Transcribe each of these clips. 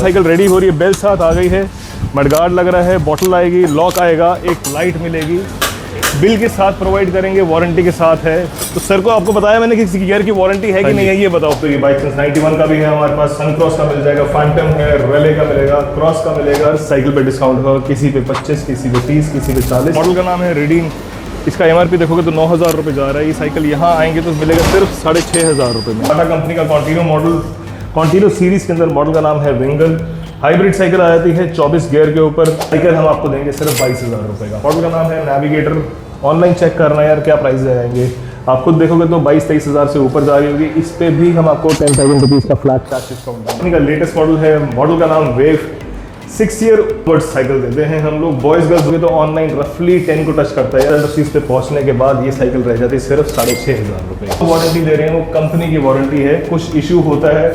Cycle ready हो रही है, बेल साथ आ गई है, मडगार्ड लग रहा है, बॉटल आएगी, लॉक आएगा, एक लाइट मिलेगी, बिल के साथ प्रोवाइड करेंगे, वारंटी के साथ है। तो सर को आपको बताया मैंने कि किसी गियर की वारंटी है कि नहीं है, ये बताओ। तो ये बाइक 91 का भी है हमारे पास, सनक्रॉस का मिल जाएगा, फैंटम है, रेले का मिलेगा, क्रॉस का मिलेगा। साइकिल पे डिस्काउंट होगा, किसी पे 25, किसी पे 30, किसी पे 40। मॉडल का नाम है रिडीम। इसका MRP देखोगे तो 9,000 रुपये जा रहा है। ये साइकिल यहाँ आएंगे तो मिलेगा सिर्फ 6,500 रुपये में। टाटा कंपनी का कॉन्टिन्यू मॉडल, कॉन्टिन्यू सीरीज के अंदर मॉडल का नाम है विंगल। हाइब्रिड साइकिल आ जाती है 24 गियर के ऊपर। साइकिल हम आपको देंगे सिर्फ 22,000 रुपये का। मॉडल का नाम है नेविगेटर। ऑनलाइन चेक करना यार क्या प्राइस आएंगे, आप खुद देखोगे तो 22-23 हज़ार से ऊपर जा रही होगी। इस पे भी हम आपको 10,000 रुपीज़ का फ्लैट कैश डिस्काउंट कंपनी का लेटेस्ट मॉडल है। मॉडल का नाम वेव। 6 ईयर वर्ड साइकिल देते हैं हम लोग। बॉयज़ गर्ल्स हुए तो ऑनलाइन रफली 10 को टच करता है। इंडस्ट्रीज पे पहुंचने के बाद ये साइकिल रह जाती है सिर्फ 6,500 रुपये। वारंटी दे रहे हैं वो कंपनी की वारंटी है। कुछ इशू होता है,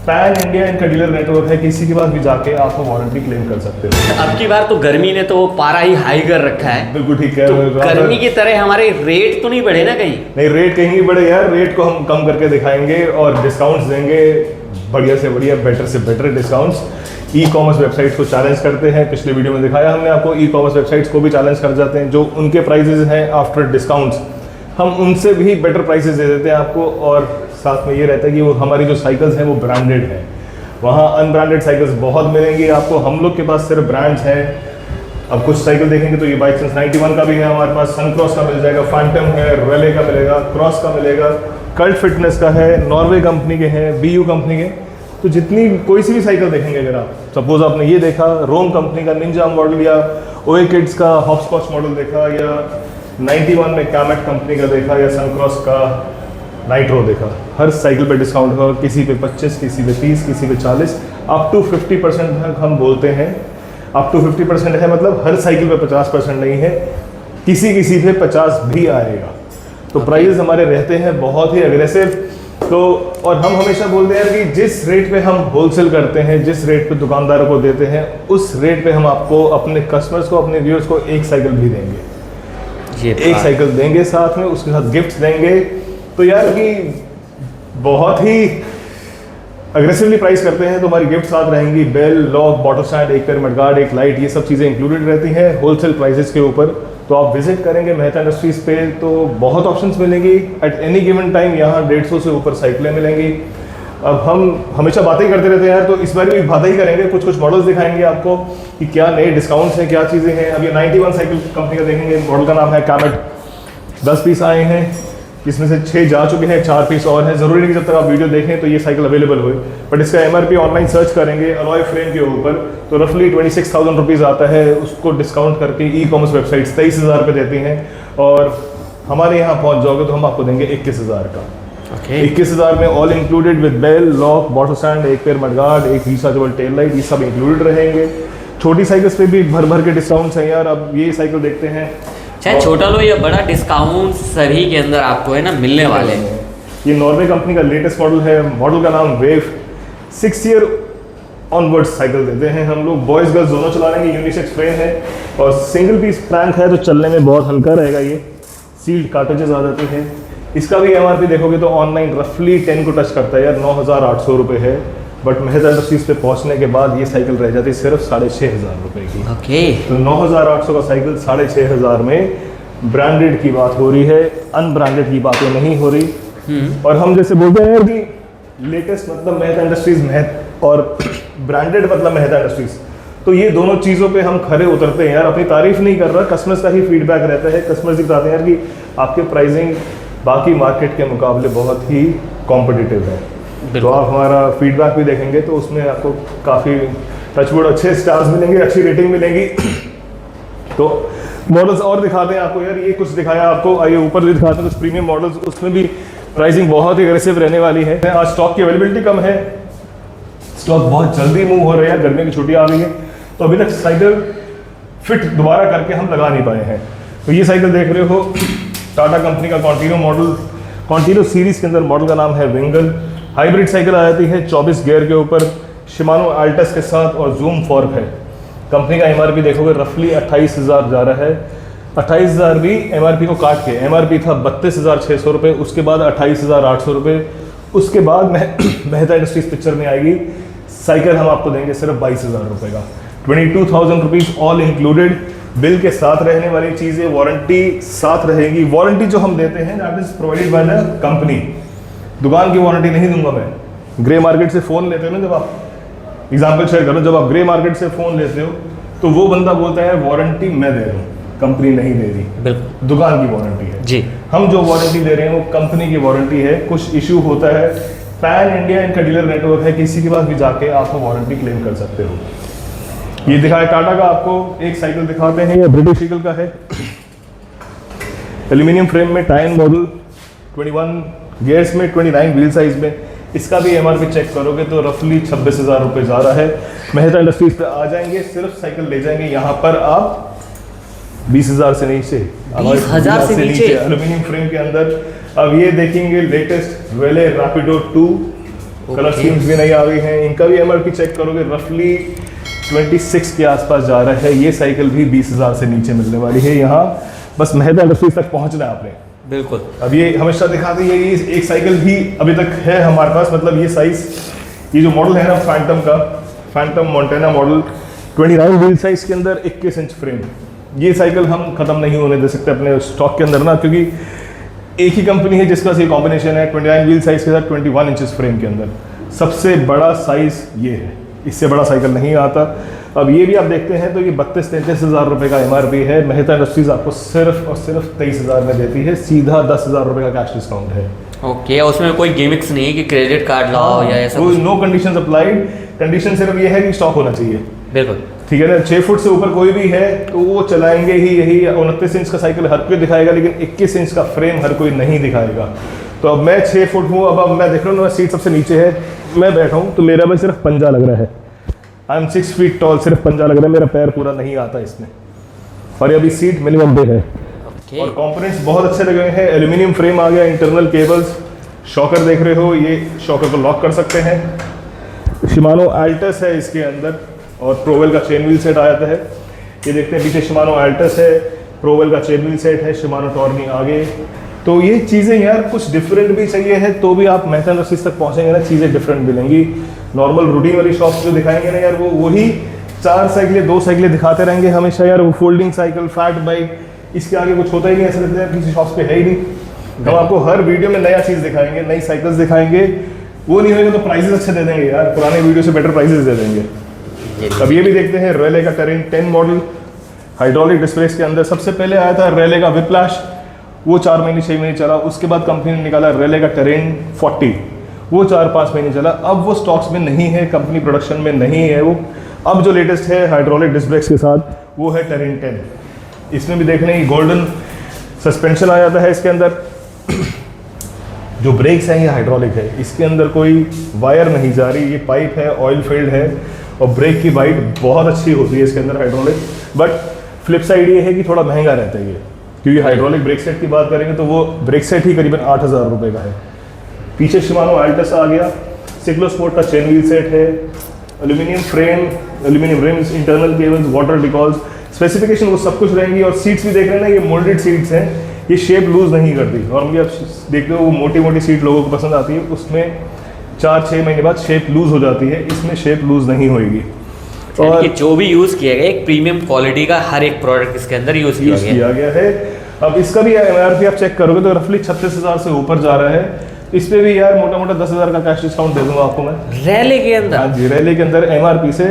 पैन इंडिया इनका डीलर नेटवर्क है, किसी के पास भी जाके आपको वारंटी क्लेम कर सकते हो। अब की बार तो गर्मी ने तो पारा ही हाई कर रखा है। बिल्कुल ठीक है। तो गर्मी की तरह हमारे रेट तो नहीं बढ़े ना कहीं? नहीं, रेट कहीं नहीं बढ़े यार। रेट को हम कम करके दिखाएंगे और डिस्काउंट्स देंगे, बढ़िया से बढ़िया, बेटर से better discounts. E commerce websites को चैलेंज करते हैं। पिछले वीडियो में दिखाया हमने आपको, ई कॉमर्स वेबसाइट्स को भी चैलेंज कर जाते हैं। जो उनके प्राइजेज हैं आफ्टर डिस्काउंट्स, हम उनसे भी बेटर प्राइसेस दे देते हैं आपको। और साथ में ये रहता है कि वो हमारी जो साइकिल्स हैं वो ब्रांडेड हैं। वहाँ अनब्रांडेड साइकिल्स बहुत मिलेंगी आपको, हम लोग के पास सिर्फ ब्रांड्स हैं। अब कुछ साइकिल देखेंगे तो ये बाइक 91 का भी है हमारे पास, सनक्रॉस का मिल जाएगा, फैंटम है, रेले का मिलेगा, क्रॉस का मिलेगा, कल्ट फिटनेस का है, नॉर्वे कंपनी के हैं, BU कंपनी के। तो जितनी कोई सी भी साइकिल देखेंगे, अगर आप सपोज आपने ये देखा रोम कंपनी का निंजा मॉडल, या ओए किड्स का हॉपस्कॉच मॉडल देखा, या 91 में कैमेट कंपनी का देखा, या सनक्रॉस का नाइट्रो देखा, हर साइकिल पे डिस्काउंट होगा। किसी पे 25, किसी पे 30, किसी पे 40, अप टू 50% तक हम बोलते हैं। अप टू 50% है मतलब हर साइकिल पे 50% नहीं है, किसी पे 50 भी आएगा। तो प्राइस हमारे रहते हैं बहुत ही अग्रेसिव। तो और हम हमेशा बोलते हैं कि जिस रेट पे हम होलसेल करते हैं, जिस रेट पे दुकानदारों को देते हैं, उस रेट पे हम आपको, अपने कस्टमर्स को, अपने व्यूअर्स को एक साइकिल भी देंगे। एक साइकिल देंगे साथ में, उसके साथ गिफ्ट देंगे। तो यार कि बहुत ही अग्रेसिवली प्राइस करते हैं तो हमारी गिफ्ट साथ रहेंगी। बेल, लॉक, बॉटल स्टैंड, एक पेयर मडगार्ड, एक लाइट, ये सब चीज़ें इंक्लूडेड रहती हैं होलसेल प्राइसेस के ऊपर। तो आप विजिट करेंगे मेहता इंडस्ट्रीज पे तो बहुत ऑप्शंस मिलेंगी। एट एनी गिवन टाइम यहाँ 150 से ऊपर साइकिलें मिलेंगी। अब हम हमेशा बातें ही करते रहते हैं यार, तो इस बार भी बातें ही करेंगे। कुछ कुछ मॉडल्स दिखाएंगे आपको कि क्या नए डिस्काउंट्स हैं, क्या चीज़ें हैं। अब ये 91 साइकिल कंपनी का देखेंगे, मॉडल का नाम है कैमेट। 10 पीस आए हैं, जिसमें से 6 जा चुके हैं, 4 पीस और हैं। ज़रूरी नहीं कि जब तक आप वीडियो देखें तो ये साइकिल अवेलेबल हुए, बट इसका MRP ऑनलाइन सर्च करेंगे अलॉय फ्रेम के ऊपर तो रफली 26,000 रुपीज़ आता है। उसको डिस्काउंट करके ई कॉमर्स वेबसाइट्स 23,000 रुपये देती हैं, और हमारे यहाँ पहुँच जाओगे तो हम आपको देंगे 21,000 का। 21,000 में all included with bell, lock, bottle stand, एक पेयर मडगार्ड, एक रिचार्जेबल टेल लाइट, ये सब इंक्लूडेड रहेंगे। छोटी साइकिल्स पे भी भर भर के डिस्काउंट्स हैं यार। अब ये साइकिल देखते हैं, चाहे छोटा लो या बड़ा, डिस्काउंट सभी के अंदर आपको है ना मिलने वाले हैं। ये नॉर्वे कंपनी का लेटेस्ट मॉडल है। मॉडल का नाम वेव। 6 ईयर ऑनवर्ड साइकिल देते हैं हम लोग। बॉयज़ गर्ल्स दोनों चला लेंगे। यूनिसेक्स फ्रेम है और सिंगल पीस प्लैंक है, तो चलने में बहुत हल्का रहेगा। ये सील्ड कार्टेजेस आ जाती हैं। इसका भी MRP देखोगे तो ऑनलाइन रफली 10 को टच करता है यार, 9,800 रुपये है। बट मेहता इंडस्ट्रीज पे पहुंचने के बाद ये साइकिल रह जाती है सिर्फ 6,500 रुपये की। तो 9,800 का साइकिल 6,500 में ब्रांडेड की बात हो रही है, अनब्रांडेड की बातें नहीं हो रही। और हम जैसे बोलते हैं यार कि लेटेस्ट मतलब मेहता इंडस्ट्रीज और ब्रांडेड मतलब मेहता इंडस्ट्रीज, तो ये दोनों चीज़ों पे हम खरे उतरते हैं यार। अपनी तारीफ नहीं कर रहा, कस्टमर्स का ही फीडबैक रहता है। कस्टमर्स ही बताते हैं यार कि आपके प्राइसिंग बाकी मार्केट के मुकाबले बहुत ही कॉम्पिटिटिव है। तो आप हमारा फीडबैक भी देखेंगे तो उसमें आपको काफ़ी टचवुड अच्छे स्टार्स मिलेंगे, अच्छी रेटिंग मिलेंगी। तो मॉडल्स और दिखाते हैं आपको यार, ये कुछ दिखाया आपको, आइए ऊपर भी दिखाते हैं कुछ प्रीमियम मॉडल्स। उसमें भी प्राइसिंग बहुत ही अग्रेसिव रहने वाली है। आज स्टॉक की अवेलेबिलिटी कम है, स्टॉक बहुत जल्दी मूव हो रहा है, गर्मी की छुट्टियाँ आ गई है, तो अभी तक साइकिल फिट दोबारा करके हम लगा नहीं पाए हैं। तो ये साइकिल देख रहे हो, टाटा कंपनी का कॉन्टिन्यू मॉडल, कॉन्टिन्यू सीरीज के अंदर मॉडल का नाम है विंगल। हाइब्रिड साइकिल आ जाती है 24 गियर के ऊपर, शिमानो अल्टस के साथ, और जूम फॉर्क है। कंपनी का MRP देखोगे रफली 28,000 जा रहा है। 28,000 भी MRP को काट के, MRP था 32,600 रुपये, उसके बाद 28,800 रुपये, उसके बाद मेहता इंडस्ट्रीज पिक्चर में आएगी साइकिल हम आपको देंगे सिर्फ 22,000 रुपये का। 22,000 रुपीज़ ऑल इंक्लूडेड, बिल के साथ रहने वाली चीज़ें, वारंटी साथ रहेगी। वारंटी जो हम देते हैं that is provided by the company, दुकान की वारंटी नहीं दूंगा मैं। ग्रे मार्केट से फ़ोन लेते हो ना, जब आप एग्जाम्पल शेयर करो, जब आप ग्रे मार्केट से फ़ोन लेते हो तो वो बंदा बोलता है वारंटी मैं दे रहा हूँ, कंपनी नहीं दे रही, बिल्कुल दुकान की वारंटी है जी। हम जो वारंटी दे रहे हैं वो कंपनी की वारंटी है। कुछ इशू होता है, पैन इंडिया इनका डीलर नेटवर्क है, किसी के पास भी जाके आप वारंटी क्लेम कर सकते हो। ये दिखाए टाटा का, आपको एक साइकिल दिखाते हैं, ये ब्रिटिश ईगल का है, एल्यूमिनियम फ्रेम में, टाइन मॉडल, 21 गियर्स में, 29 व्हील साइज में। इसका भी एमआरपी चेक करोगे तो रफली 26,000 रुपये जा रहा है। मेहता इंडस्ट्रीज पे आ जाएंगे, सिर्फ साइकिल ले जाएंगे यहाँ पर आप 20,000 से नीचे, 20,000 से नीचे एल्यूमिनियम फ्रेम के अंदर। अब ये देखेंगे लेटेस्ट रेले रैपिडो 2 कलर स्कीम्स भी नहीं आ गई हैं, इनका भी एमआरपी चेक करोगे रफली 26 के आसपास जा रहा है। ये साइकिल भी 20,000 से नीचे मिलने वाली है। यहाँ बस मेहता इंडस्ट्रीज तक पहुँचना है आपने। बिल्कुल। अब ये हमेशा दिखाते हैं, ये एक साइकिल भी अभी तक है हमारे पास, मतलब ये साइज, ये जो मॉडल है ना फैंटम का, Phantom montana model, 29 wheel size के अंदर 21 इंच फ्रेम। ये साइकिल हम खत्म नहीं होने दे सकते अपने स्टॉक के अंदर ना, क्योंकि एक ही कंपनी है जिसका ये कॉम्बिनेशन है 29 व्हील साइज के साथ 21 इंचेस फ्रेम के अंदर। सबसे बड़ा साइज ये है, इससे बड़ा साइकिल नहीं आता। अब ये भी आप देखते हैं तो ये 32-33 हज़ार रुपये का एमआरपी है। मेहता इंडस्ट्रीज आपको सिर्फ और सिर्फ 23,000 में देती है, सीधा 10,000 रुपये का कैश डिस्काउंट है। ओके, उसमें कोई गिमिक्स नहीं कि क्रेडिट कार्ड लाओ या ऐसा कुछ? नो कंडीशंस अप्लाइड, कंडीशन सिर्फ ये है कि स्टॉक होना चाहिए। बिल्कुल ठीक है ना। 6 फुट से ऊपर कोई भी है तो वो चलाएंगे ही। यही 29 इंच का साइकिल हर कोई दिखाएगा, लेकिन 21 इंच का फ्रेम हर कोई नहीं दिखाएगा। तो अब मैं 6 फुट हूँ, अब मैं देख रहा हूँ, सीट सबसे नीचे है, मैं बैठा हूँ तो मेरा भी सिर्फ पंजा लग रहा है। आई एम 6 फीट टॉल, सिर्फ पंजा लग रहा है, मेरा पैर पूरा नहीं आता इसमें। और ये अभी सीट मिनिमम पे है। और कंपोनेंट्स बहुत अच्छे लगे हुए हैं। एल्यूमिनियम फ्रेम आ गया, इंटरनल केबल्स, शॉकर देख रहे हो, ये शॉकर को लॉक कर सकते हैं। शिमानो अल्टस है इसके अंदर, और प्रोवेल का चेन व्हील सेट आ जाता है। ये देखते हैं पीछे शिमानो अल्टस है, प्रोवेल का चेन व्हील सेट है, शिमानो टॉर्नी आगे। तो ये चीज़ें यार कुछ डिफरेंट भी चाहिए है तो भी आप मेहता इंडस्ट्रीज तक पहुँचेंगे ना, चीज़ें डिफरेंट मिलेंगी। नॉर्मल रूटीन वाली शॉप जो दिखाएंगे ना यार, वो वही 4 साइकिलें 2 साइकिलें दिखाते रहेंगे हमेशा यार। वो फोल्डिंग साइकिल, फैट बाइक, इसके आगे कुछ होता ही नहीं, ऐसा लगता है किसी शॉप पे है ही नहीं। हम आपको हर वीडियो में नया चीज़ दिखाएंगे, नई साइकिल्स दिखाएंगे। वो नहीं होगा तो प्राइजेस अच्छे दे देंगे यार, पुराने वीडियो से बेटर प्राइजेस दे देंगे। अब ये भी देखते हैं रेले का टेरेन 10 मॉडल, हाइड्रोलिक डिस्प्लेस के अंदर। सबसे पहले आया था रेले का विप्लाश, वो 4 महीने 6 महीने चला। उसके बाद कंपनी ने निकाला रेले का टेरेन 40, वो 4-5 महीने चला। अब वो स्टॉक्स में नहीं है, कंपनी प्रोडक्शन में नहीं है वो। अब जो लेटेस्ट है हाइड्रोलिक डिस्क ब्रेक्स के साथ, वो है टेरेन 10। इसमें भी देखने की गोल्डन सस्पेंशन आ जाता है इसके अंदर। जो ब्रेक्स हैं ये हाइड्रोलिक है, इसके अंदर कोई वायर नहीं जा रही, ये पाइप है, ऑयल फील्ड है, और ब्रेक की बाइट बहुत अच्छी होती है इसके अंदर हाइड्रोलिक। बट फ्लिप साइड ये है कि थोड़ा महंगा रहता है ये, क्योंकि हाइड्रोलिक ब्रेक सेट की बात करेंगे तो वो ब्रेक सेट ही करीबन 8,000 रुपये का है। पीछे शिमानो अल्टस आ गया, सिक्लोस्पोर्ट का चेन व्हील सेट है, aluminium frame, aluminium rims, internal cables, water decals, specification वो सब कुछ रहेंगी। और सीट्स भी देख रहे हैं ना, ये मोल्डेड सीट्स हैं, ये शेप लूज नहीं करती। नॉर्मली आप देखते हो वो मोटी मोटी सीट लोगों को पसंद आती है, उसमें 4-6 महीने बाद शेप लूज हो जाती है, इसमें शेप लूज नहीं होगी। और जो भी यूज़ किया गया एक प्रीमियम क्वालिटी का हर एक प्रोडक्ट इसके अंदर यूज़ किया गया है। अब इसका भी एमआरपी आप चेक करोगे तो रफली 36,000 से ऊपर जा रहा है। इस पे भी यार मोटा मोटा 10,000 का कैश डिस्काउंट दे दूंगा आपको मैं रैले के अंदर। हाँ जी, रैले के अंदर एमआरपी से,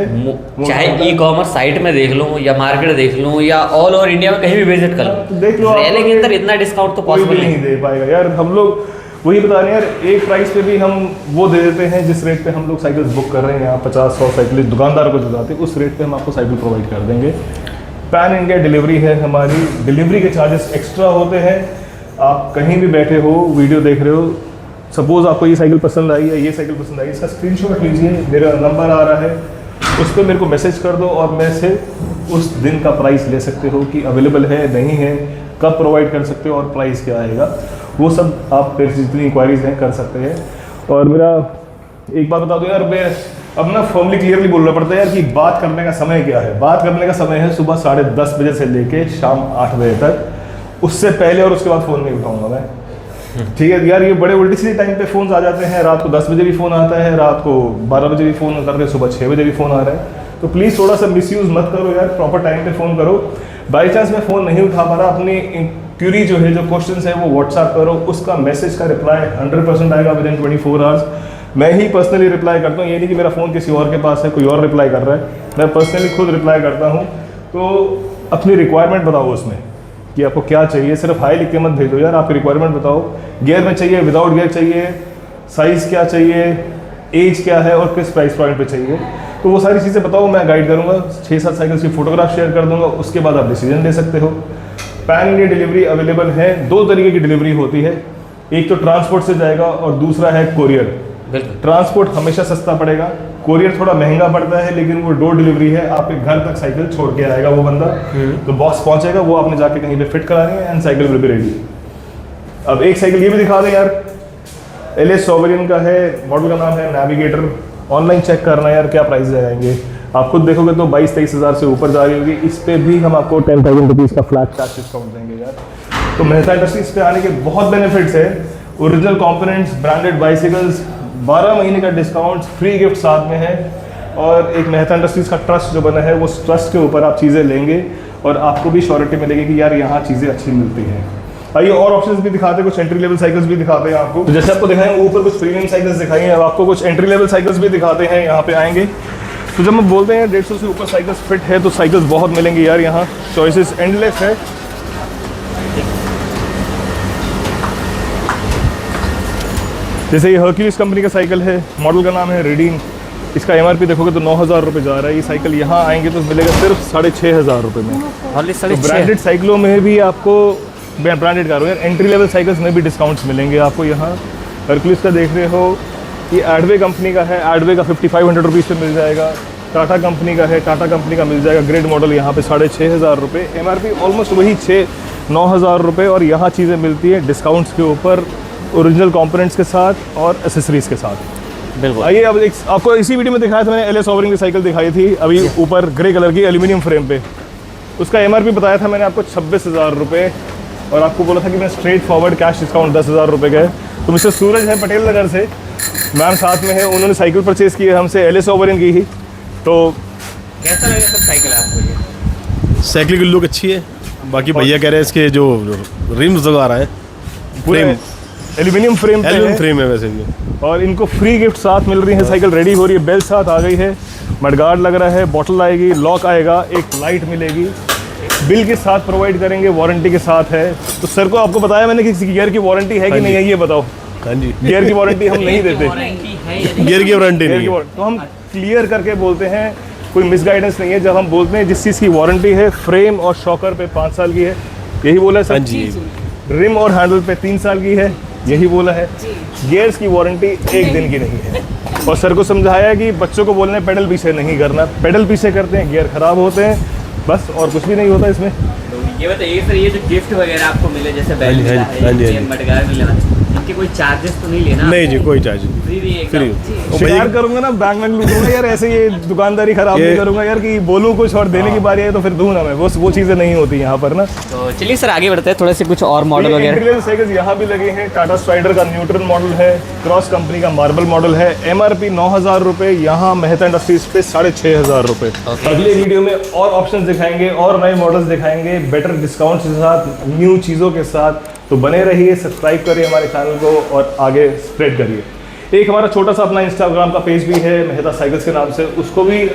चाहे ई कॉमर्स साइट में देख लूँ या मार्केट देख लूँ या ऑल ओवर इंडिया में कहीं भी विजिट कर लूँ, देख लो, रैले के अंदर इतना डिस्काउंट तो पॉसिबल नहीं दे पाएगा यार। हम लोग वही बता रहे हैं यार, एक प्राइस पे भी हम वो दे देते हैं जिस रेट पे हम लोग साइकिल बुक कर रहे हैं। यहाँ 50-100 साइकिल दुकानदार को जो जाते हैं उस रेट पे हम आपको साइकिल प्रोवाइड कर देंगे। पैन इंडिया डिलीवरी है हमारी, डिलीवरी के चार्जेस एक्स्ट्रा होते हैं। आप कहीं भी बैठे हो, वीडियो देख रहे हो, सपोज आपको ये साइकिल पसंद आई है, ये साइकिल पसंद आई, इसका स्क्रीनशॉट लीजिए, मेरा नंबर आ रहा है, उस पर मेरे को मैसेज कर दो और मैं से उस दिन का प्राइस ले सकते हो कि अवेलेबल है नहीं है, कब प्रोवाइड कर सकते हो और प्राइस क्या आएगा, वो सब आप फिर जितनी इंक्वायरीज हैं कर सकते हैं। और मेरा एक बात बता दो यार, मैं अब ना फॉर्मली क्लियरली बोलना पड़ता है यार कि बात करने का समय क्या है। बात करने का समय है सुबह 10:30 बजे से लेके शाम 8 बजे तक। उससे पहले और उसके बाद फ़ोन नहीं उठाऊंगा मैं। ठीक है यार, ये बड़े उल्टी सीधे टाइम पे फ़ोन आ जाते हैं। रात को 10 बजे भी फ़ोन आता है, रात को 12 बजे भी फ़ोन करते हैं, सुबह 6 बजे भी फ़ोन आ रहा है। तो प्लीज़ थोड़ा सा मिसयूज़ मत करो यार, प्रॉपर टाइम पे फ़ोन करो। बाई चांस मैं फ़ोन नहीं उठा पा रहा, अपनी क्यूरी जो है, जो क्वेश्चन है वो व्हाट्सएप करो, उसका मैसेज का रिप्लाई 100% आएगा विद इन 24 आवर्स। मैं ही पर्सनली रिप्लाई करता हूँ, ये नहीं कि मेरा फ़ोन किसी और के पास है, कोई और रिप्लाई कर रहा है, मैं पर्सनली खुद रिप्लाई करता हूँ। तो अपनी रिक्वायरमेंट बताओ उसमें कि आपको क्या चाहिए, सिर्फ हाई लिख के मत भेजो यार, आपकी रिक्वायरमेंट बताओ। गियर में चाहिए, विदाउट गियर चाहिए, साइज़ क्या चाहिए, एज क्या है और किस प्राइस पॉइंट पे चाहिए, तो वो सारी चीज़ें बताओ, मैं गाइड करूँगा। 6-7 साइकिल्स की फोटोग्राफ शेयर कर दूँगा, उसके बाद आप डिसीजन ले सकते हो। पैन इंडिया डिलीवरी अवेलेबल है, 2 तरीके की डिलीवरी होती है, एक तो ट्रांसपोर्ट से जाएगा और दूसरा है कोरियर। ट्रांसपोर्ट हमेशा सस्ता पड़ेगा, कोरियर थोड़ा महंगा पड़ता है, लेकिन वो डोर डिलीवरी है, आपके घर तक साइकिल छोड़ के आएगा वो बंदा। तो बॉक्स पहुंचेगा, वो आपने जाके कहीं पे फिट करानी है and cycle will be ready. अब एक साइकिल ये भी दिखा दें यार, LS सॉवरियन का है, मॉडल का नाम है नेविगेटर। ऑनलाइन चेक करना यार क्या प्राइस आएंगे, आप खुद देखोगे तो 22-23 हज़ार से ऊपर जा रही होगी। इस पर भी हम आपको 10,000 रुपीज़ का फ्लैट कैश डिस्काउंट देंगे यार। तो मेहता इंडस्ट्रीज पे आने के बहुत बेनिफिट्स है, ओरिजिनल कंपोनेंट्स, ब्रांडेड बाइसिकल्स, 12 महीने का डिस्काउंट, फ्री गिफ्ट साथ में है, और एक मेहता इंडस्ट्रीज का ट्रस्ट जो बना है, वो ट्रस्ट के ऊपर आप चीज़ें लेंगे और आपको भी श्योरिटी मिलेगी कि यार यहाँ चीज़ें अच्छी मिलती हैं। आइए और ऑप्शंस भी दिखाते हैं, कुछ एंट्री लेवल साइकिल्स भी दिखाते हैं आपको। तो जैसे आपको दिखाएं ऊपर कुछ प्रीमियम साइकिल्स दिखाई हैं, अब आपको कुछ एंट्री लेवल साइकिल्स भी दिखाते हैं। यहाँ पे आएंगे तो जब हम बोलते हैं 150 से ऊपर साइकिल्स फिट है, तो साइकिल्स बहुत मिलेंगी यार, यहाँ चॉइसेस एंडलेस है। जैसे ये हर्क्यूलिस कंपनी का साइकिल है, मॉडल का नाम है रेडीन, इसका MRP देखोगे तो 9,000 रुपये जा रहा है। ये साइकिल यहाँ आएंगे तो मिलेगा सिर्फ 6,500 रुपये में। तो ब्रांडेड साइकिलों में भी आपको, ब्रांडेड कार हो यार, एंट्री लेवल साइकिल्स में भी डिस्काउंट्स मिलेंगे आपको। यहाँ हर्क्यूलिस का देख रहे हो, ये एडवे कंपनी का है, एडवे का 5,500 रुपीज़ पे मिल जाएगा। टाटा कंपनी का है, टाटा कंपनी का मिल जाएगा ग्रेड मॉडल यहाँ पे 6,500 रुपये। MRP ऑलमोस्ट वही 9,000 रुपये, और यहाँ चीज़ें मिलती हैं डिस्काउंट्स के ऊपर, ओरिजिनल कंपोनेंट्स के साथ और एसेसरीज़ के साथ। बिल्कुल। आइए अब आपको इसी वीडियो में दिखाया था मैंने, LS सॉवरियन की साइकिल दिखाई थी अभी ऊपर ग्रे कलर की एल्यूमिनियम फ्रेम पे, उसका MRP बताया था मैंने आपको 26,000 रुपये, और आपको बोला था कि मैं स्ट्रेट फॉरवर्ड कैश डिस्काउंट 10,000 रुपये का है। तो मिस्टर सूरज है पटेल नगर से, मैम साथ में है, उन्होंने साइकिल परचेज़ की है हमसे, LS सॉवरियन की ही। तो कैसा लगा सर साइकिल आपको? साइकिल की लुक अच्छी है, बाकी भैया कह रहे हैं इसके जो रिम्स लगा रहा है पूरे एल्यूमिनियम फ्रेम है वैसे भी, और इनको फ्री गिफ्ट साथ मिल रही है। साइकिल रेडी हो रही है, बेल साथ आ गई है, मडगार्ड लग रहा है, बॉटल आएगी, लॉक आएगा, एक लाइट मिलेगी, बिल के साथ प्रोवाइड करेंगे, वारंटी के साथ है। तो सर को आपको बताया मैंने कि गियर की वारंटी है कि नहीं है, ये बताओ। हाँ जी, गियर की वारंटी हम नहीं देते, गियर की वारंटी नहीं है। तो हम क्लियर करके बोलते हैं, कोई मिसगाइडेंस नहीं है। जब हम बोलते हैं जिस चीज़ की वारंटी है, फ्रेम और शॉकर पे 5 साल की है, यही बोला है सर। हाँ जी, रिम और हैंडल पे 3 साल की है, यही बोला है। गियर्स की वारंटी 1 दिन की नहीं है। और सर को समझाया कि बच्चों को बोलने पेडल पीछे नहीं करना, पेडल पीछे करते हैं गियर खराब होते हैं, बस और कुछ भी नहीं होता इसमें। ये बताइए सर, ये जो गिफ्ट वगैरह आपको मिले, जैसे बैग मिला है, मडगार्ड मिला है, इनके कोई चार्जेस तो नहीं लेना? नहीं जी, कोई चार्ज नहीं, फ्री। शिकार करूंगा ना, बैंक में लूटूंगा यार, ऐसे ये दुकानदारी खराब नहीं करूंगा यार कि बोलूं कुछ और देने की बारी है तो फिर दूं ना मैं, वो चीज़ें नहीं होती यहाँ पर ना। तो चलिए सर आगे बढ़ते हैं, थोड़े से कुछ और मॉडल वगैरह। साइकिल्स यहाँ भी लगे हैं, टाटा स्ट्राइडर का न्यूट्रल मॉडल है, क्रॉस कंपनी का मार्बल मॉडल है, MRP 9,000 रुपये, यहाँ मेहता इंडस्ट्रीज पे 6,500 रुपये। अगले वीडियो में और ऑप्शन दिखाएंगे और नए मॉडल्स दिखाएंगे, बेटर डिस्काउंट के साथ, न्यू चीज़ों के साथ। तो बने रहिए, सब्सक्राइब करिए हमारे चैनल को और आगे स्प्रेड करिए। एक हमारा छोटा सा अपना इंस्टाग्राम का पेज भी है मेहता साइकिल्स के नाम से, उसको भी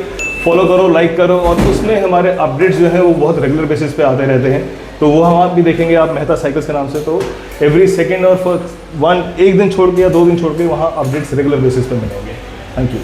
फॉलो करो, लाइक करो, और उसमें हमारे अपडेट्स जो है वो बहुत रेगुलर बेसिस पे आते रहते हैं। तो वो हम आप भी देखेंगे आप मेहता साइकिल्स के नाम से। तो एवरी सेकेंड और एक दिन छोड़ के या 2 दिन छोड़ के वहाँ अपडेट्स रेगुलर बेसिस पे मिलेंगे। Thank you.